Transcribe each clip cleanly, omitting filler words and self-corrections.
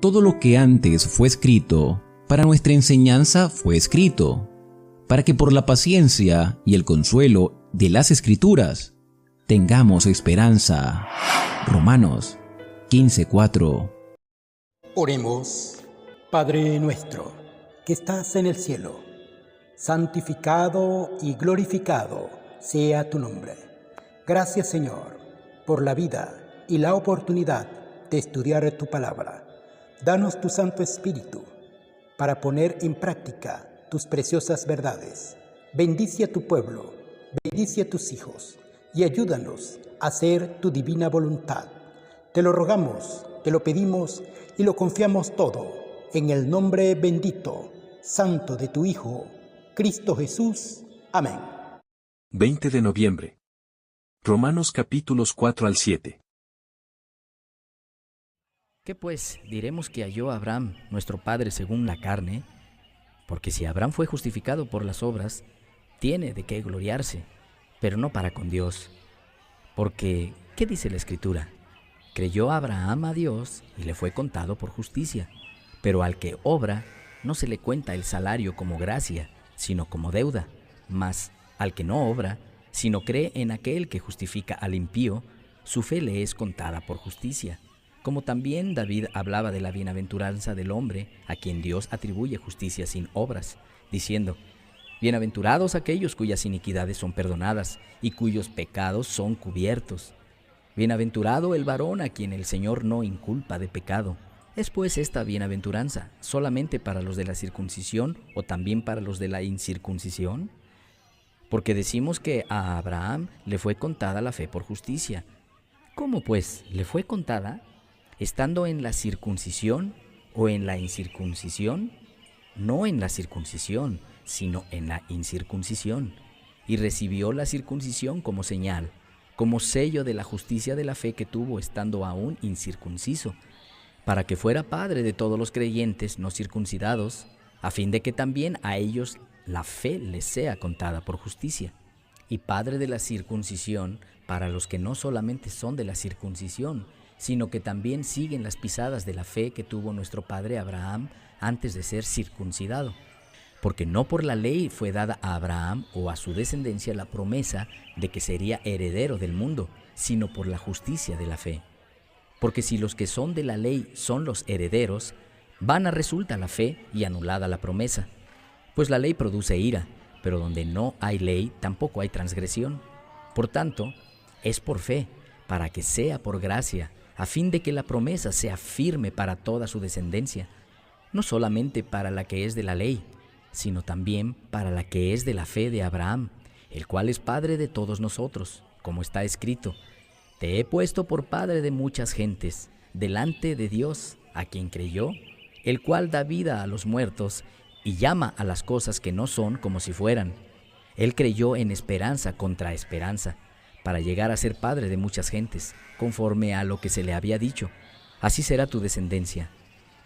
todo lo que antes fue escrito, para nuestra enseñanza fue escrito, para que por la paciencia y el consuelo de las Escrituras tengamos esperanza. Romanos 15:4. Oremos. Padre nuestro, que estás en el cielo, santificado y glorificado sea tu nombre. Gracias, Señor, por la vida y la oportunidad de estudiar tu palabra. Danos tu Santo Espíritu para poner en práctica tus preciosas verdades. Bendice a tu pueblo, bendice a tus hijos y ayúdanos a hacer tu divina voluntad. Te lo rogamos, te lo pedimos y lo confiamos todo en el nombre bendito, santo de tu Hijo, Cristo Jesús. Amén. 20 de noviembre. Romanos capítulos 4 al 7. ¿Qué pues diremos que halló Abraham, nuestro padre según la carne? Porque si Abraham fue justificado por las obras, tiene de qué gloriarse, pero no para con Dios. Porque, ¿qué dice la Escritura? Creyó Abraham a Dios y le fue contado por justicia. Pero al que obra, no se le cuenta el salario como gracia, sino como deuda. Mas al que no obra, sino cree en aquel que justifica al impío, su fe le es contada por justicia. Como también David hablaba de la bienaventuranza del hombre a quien Dios atribuye justicia sin obras, diciendo: bienaventurados aquellos cuyas iniquidades son perdonadas y cuyos pecados son cubiertos. Bienaventurado el varón a quien el Señor no inculpa de pecado. ¿Es pues esta bienaventuranza solamente para los de la circuncisión o también para los de la incircuncisión? Porque decimos que a Abraham le fue contada la fe por justicia. ¿Cómo pues le fue contada? ¿Estando en la circuncisión o en la incircuncisión? No en la circuncisión, sino en la incircuncisión. Y recibió la circuncisión como señal, como sello de la justicia de la fe que tuvo estando aún incircunciso, para que fuera padre de todos los creyentes no circuncidados, a fin de que también a ellos la fe les sea contada por justicia, y padre de la circuncisión para los que no solamente son de la circuncisión, sino que también siguen las pisadas de la fe que tuvo nuestro padre Abraham antes de ser circuncidado. Porque no por la ley fue dada a Abraham o a su descendencia la promesa de que sería heredero del mundo, sino por la justicia de la fe. Porque si los que son de la ley son los herederos, vana resulta la fe y anulada la promesa. Pues la ley produce ira, pero donde no hay ley tampoco hay transgresión. Por tanto, es por fe, para que sea por gracia, a fin de que la promesa sea firme para toda su descendencia, no solamente para la que es de la ley, sino también para la que es de la fe de Abraham, el cual es padre de todos nosotros, como está escrito: te he puesto por padre de muchas gentes, delante de Dios, a quien creyó, el cual da vida a los muertos y llama a las cosas que no son como si fueran. Él creyó en esperanza contra esperanza, para llegar a ser padre de muchas gentes, conforme a lo que se le había dicho: así será tu descendencia.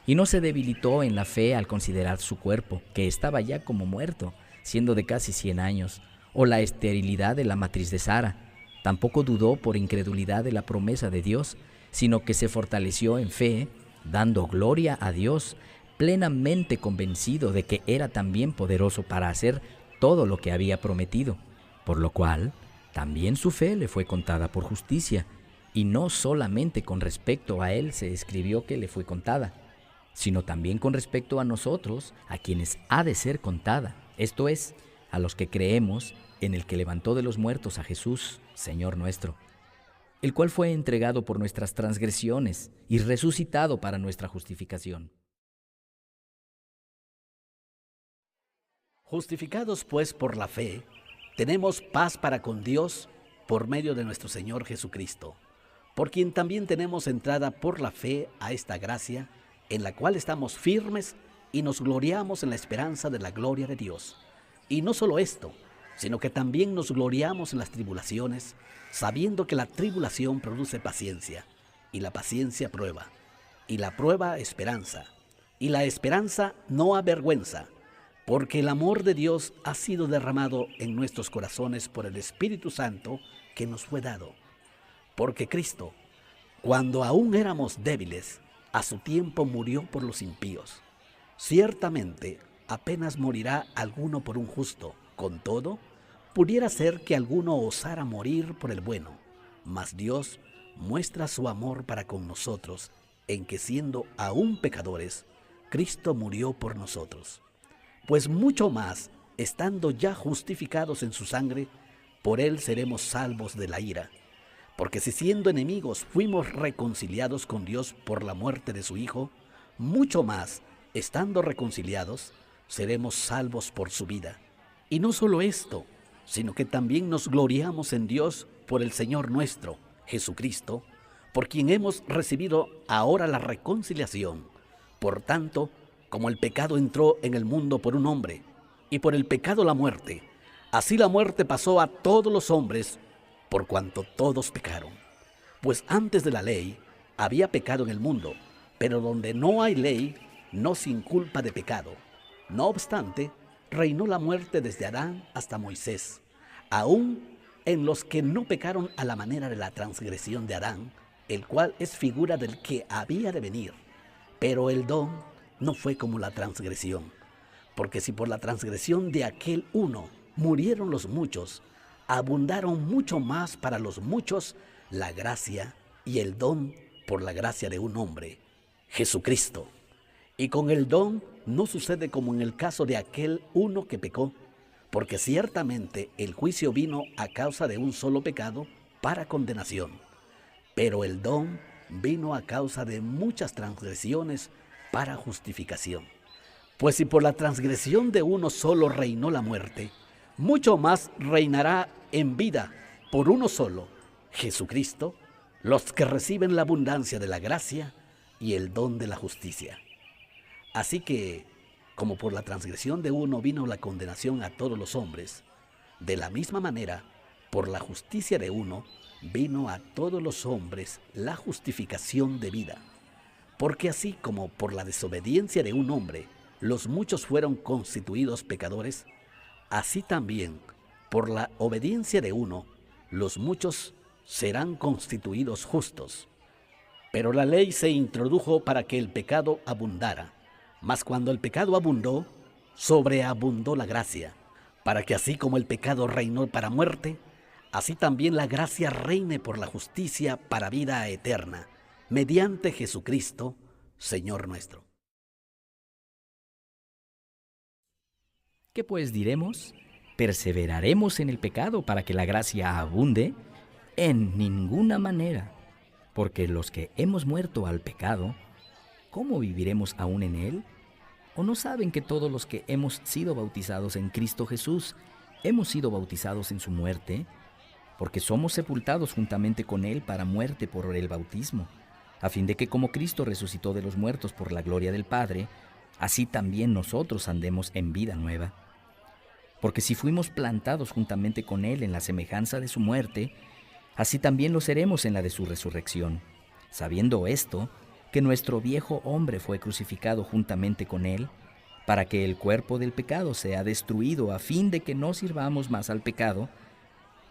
Y no se debilitó en la fe al considerar su cuerpo, que estaba ya como muerto, siendo de casi 100 años, o la esterilidad de la matriz de Sara. Tampoco dudó por incredulidad de la promesa de Dios, sino que se fortaleció en fe, dando gloria a Dios, plenamente convencido de que era también poderoso para hacer todo lo que había prometido, por lo cual también su fe le fue contada por justicia, y no solamente con respecto a él se escribió que le fue contada, sino también con respecto a nosotros, a quienes ha de ser contada, esto es, a los que creemos en el que levantó de los muertos a Jesús, Señor nuestro, el cual fue entregado por nuestras transgresiones y resucitado para nuestra justificación. Justificados pues por la fe, tenemos paz para con Dios por medio de nuestro Señor Jesucristo, por quien también tenemos entrada por la fe a esta gracia, en la cual estamos firmes y nos gloriamos en la esperanza de la gloria de Dios. Y no solo esto, sino que también nos gloriamos en las tribulaciones, sabiendo que la tribulación produce paciencia, y la paciencia prueba, y la prueba esperanza, y la esperanza no avergüenza, porque el amor de Dios ha sido derramado en nuestros corazones por el Espíritu Santo que nos fue dado. Porque Cristo, cuando aún éramos débiles, a su tiempo murió por los impíos. Ciertamente, apenas morirá alguno por un justo. Con todo, pudiera ser que alguno osara morir por el bueno. Mas Dios muestra su amor para con nosotros, en que siendo aún pecadores, Cristo murió por nosotros. Pues mucho más, estando ya justificados en su sangre, por él seremos salvos de la ira. Porque si siendo enemigos fuimos reconciliados con Dios por la muerte de su Hijo, mucho más, estando reconciliados, seremos salvos por su vida. Y no solo esto, sino que también nos gloriamos en Dios por el Señor nuestro, Jesucristo, por quien hemos recibido ahora la reconciliación. Por tanto, como el pecado entró en el mundo por un hombre, y por el pecado la muerte, así la muerte pasó a todos los hombres, por cuanto todos pecaron. Pues antes de la ley había pecado en el mundo, pero donde no hay ley, no sin culpa de pecado. No obstante, reinó la muerte desde Adán hasta Moisés, aún en los que no pecaron a la manera de la transgresión de Adán, el cual es figura del que había de venir. Pero el don no fue como la transgresión, porque si por la transgresión de aquel uno murieron los muchos, abundaron mucho más para los muchos la gracia y el don por la gracia de un hombre, Jesucristo. Y con el don no sucede como en el caso de aquel uno que pecó, porque ciertamente el juicio vino a causa de un solo pecado para condenación, pero el don vino a causa de muchas transgresiones para justificación. Pues si por la transgresión de uno solo reinó la muerte, mucho más reinará en vida por uno solo, Jesucristo, los que reciben la abundancia de la gracia y el don de la justicia. Así que, como por la transgresión de uno vino la condenación a todos los hombres, de la misma manera, por la justicia de uno, vino a todos los hombres la justificación de vida. Porque así como por la desobediencia de un hombre, los muchos fueron constituidos pecadores, así también, por la obediencia de uno, los muchos serán constituidos justos. Pero la ley se introdujo para que el pecado abundara. Mas cuando el pecado abundó, sobreabundó la gracia, para que así como el pecado reinó para muerte, así también la gracia reine por la justicia para vida eterna, mediante Jesucristo, Señor nuestro. ¿Qué pues diremos? ¿Perseveraremos en el pecado para que la gracia abunde? En ninguna manera, porque los que hemos muerto al pecado, ¿cómo viviremos aún en él? ¿O no saben que todos los que hemos sido bautizados en Cristo Jesús, hemos sido bautizados en su muerte? Porque somos sepultados juntamente con él para muerte por el bautismo, a fin de que como Cristo resucitó de los muertos por la gloria del Padre, así también nosotros andemos en vida nueva. Porque si fuimos plantados juntamente con él en la semejanza de su muerte, así también lo seremos en la de su resurrección, sabiendo esto, que nuestro viejo hombre fue crucificado juntamente con él, para que el cuerpo del pecado sea destruido, a fin de que no sirvamos más al pecado,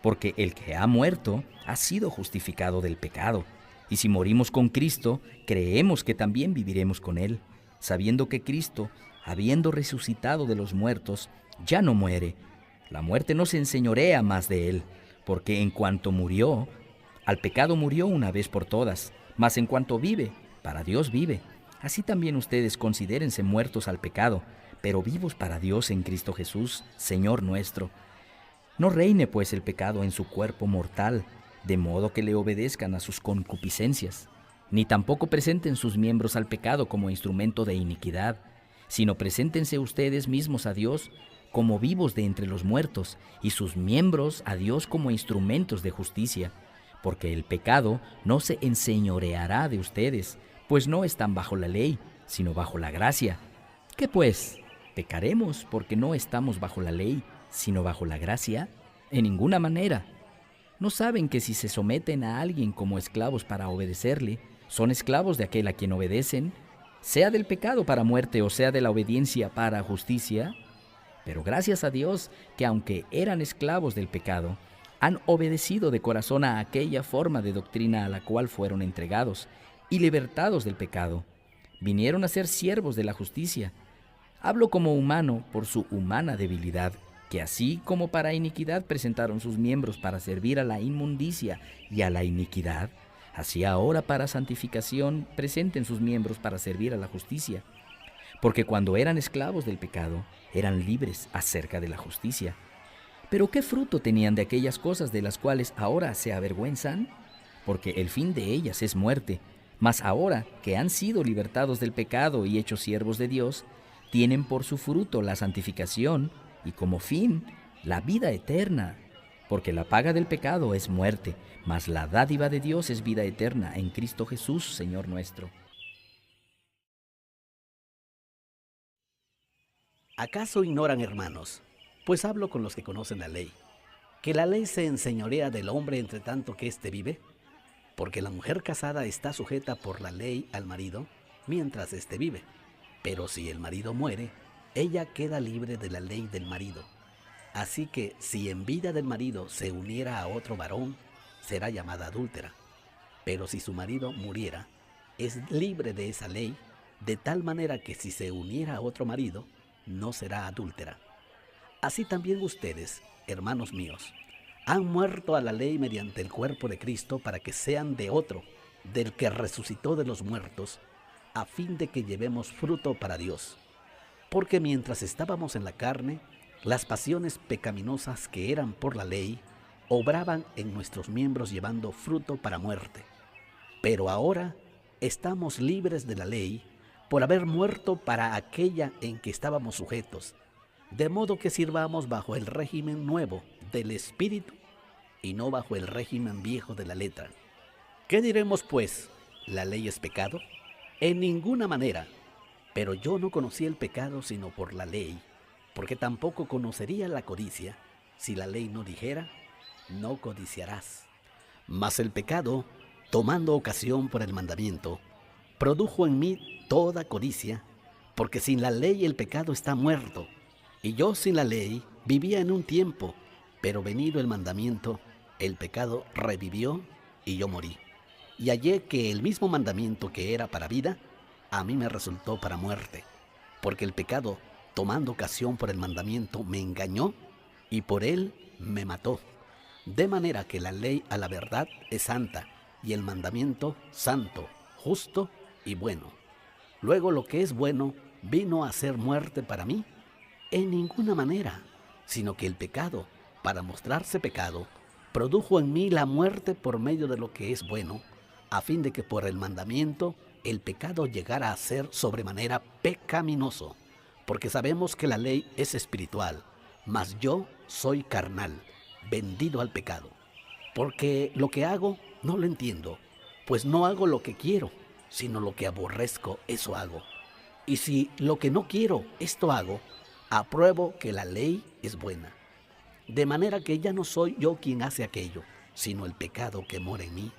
porque el que ha muerto ha sido justificado del pecado. Y si morimos con Cristo, creemos que también viviremos con él, sabiendo que Cristo, habiendo resucitado de los muertos, ya no muere. La muerte no se enseñorea más de él, porque en cuanto murió, al pecado murió una vez por todas, mas en cuanto vive, para Dios vive. Así también ustedes considérense muertos al pecado, pero vivos para Dios en Cristo Jesús, Señor nuestro. No reine pues el pecado en su cuerpo mortal, de modo que le obedezcan a sus concupiscencias, ni tampoco presenten sus miembros al pecado como instrumento de iniquidad, sino preséntense ustedes mismos a Dios como vivos de entre los muertos, y sus miembros a Dios como instrumentos de justicia, porque el pecado no se enseñoreará de ustedes, pues no están bajo la ley, sino bajo la gracia. ¿Qué pues? ¿Pecaremos porque no estamos bajo la ley, sino bajo la gracia? En ninguna manera. ¿No saben que si se someten a alguien como esclavos para obedecerle, son esclavos de aquel a quien obedecen, sea del pecado para muerte o sea de la obediencia para justicia? Pero gracias a Dios que aunque eran esclavos del pecado, han obedecido de corazón a aquella forma de doctrina a la cual fueron entregados, y libertados del pecado. Vinieron a ser siervos de la justicia. Hablo como humano por su humana debilidad, que así como para iniquidad presentaron sus miembros para servir a la inmundicia y a la iniquidad, así ahora para santificación presenten sus miembros para servir a la justicia. Porque cuando eran esclavos del pecado, eran libres acerca de la justicia. Pero ¿qué fruto tenían de aquellas cosas de las cuales ahora se avergüenzan? Porque el fin de ellas es muerte. Mas ahora que han sido libertados del pecado y hechos siervos de Dios, tienen por su fruto la santificación y como fin la vida eterna. Porque la paga del pecado es muerte, mas la dádiva de Dios es vida eterna en Cristo Jesús, Señor nuestro. ¿Acaso ignoran, hermanos? Pues hablo con los que conocen la ley, que la ley se enseñorea del hombre entre tanto que éste vive, porque la mujer casada está sujeta por la ley al marido mientras éste vive. Pero si el marido muere, ella queda libre de la ley del marido. Así que si en vida del marido se uniera a otro varón, será llamada adúltera. Pero si su marido muriera, es libre de esa ley, de tal manera que si se uniera a otro marido, no será adúltera. Así también ustedes, hermanos míos, han muerto a la ley mediante el cuerpo de Cristo para que sean de otro, del que resucitó de los muertos, a fin de que llevemos fruto para Dios. Porque mientras estábamos en la carne, las pasiones pecaminosas que eran por la ley obraban en nuestros miembros llevando fruto para muerte. Pero ahora estamos libres de la ley por haber muerto para aquella en que estábamos sujetos, de modo que sirvamos bajo el régimen nuevo del Espíritu y no bajo el régimen viejo de la letra. ¿Qué diremos pues? ¿La ley es pecado? En ninguna manera. Pero yo no conocí el pecado sino por la ley, porque tampoco conocería la codicia si la ley no dijera, no codiciarás. Mas el pecado, tomando ocasión por el mandamiento, produjo en mí toda codicia, porque sin la ley el pecado está muerto, y yo sin la ley vivía en un tiempo, pero venido el mandamiento, el pecado revivió y yo morí. Y hallé que el mismo mandamiento que era para vida, a mí me resultó para muerte, porque el pecado, tomando ocasión por el mandamiento, me engañó y por él me mató. De manera que la ley a la verdad es santa y el mandamiento santo, justo y bueno. Luego lo que es bueno vino a ser muerte para mí, en ninguna manera, sino que el pecado, para mostrarse pecado, produjo en mí la muerte por medio de lo que es bueno, a fin de que por el mandamiento el pecado llegara a ser sobremanera pecaminoso, porque sabemos que la ley es espiritual, mas yo soy carnal, vendido al pecado. Porque lo que hago no lo entiendo, pues no hago lo que quiero, sino lo que aborrezco, eso hago. Y si lo que no quiero, esto hago, apruebo que la ley es buena. De manera que ya no soy yo quien hace aquello, sino el pecado que mora en mí.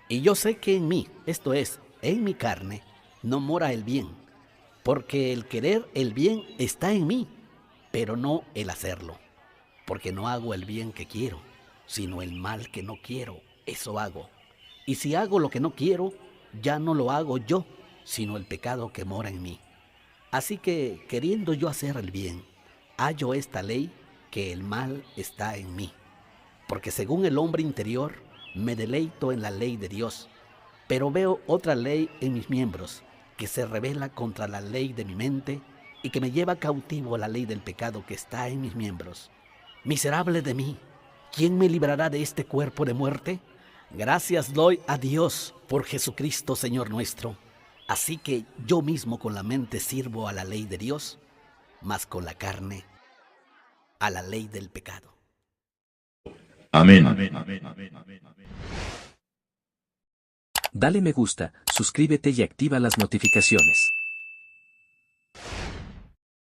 Y yo sé que en mí, esto es, en mi carne, no mora el bien, porque el querer el bien está en mí, pero no el hacerlo. Porque no hago el bien que quiero, sino el mal que no quiero, eso hago. Y si hago lo que no quiero, ya no lo hago yo, sino el pecado que mora en mí. Así que, queriendo yo hacer el bien, hallo esta ley, que el mal está en mí. Porque según el hombre interior, me deleito en la ley de Dios, pero veo otra ley en mis miembros, que se rebela contra la ley de mi mente y que me lleva cautivo a la ley del pecado que está en mis miembros. Miserable de mí, ¿quién me librará de este cuerpo de muerte? Gracias doy a Dios por Jesucristo, Señor nuestro. Así que yo mismo con la mente sirvo a la ley de Dios, mas con la carne a la ley del pecado. Amén. Dale me gusta, suscríbete y activa las notificaciones.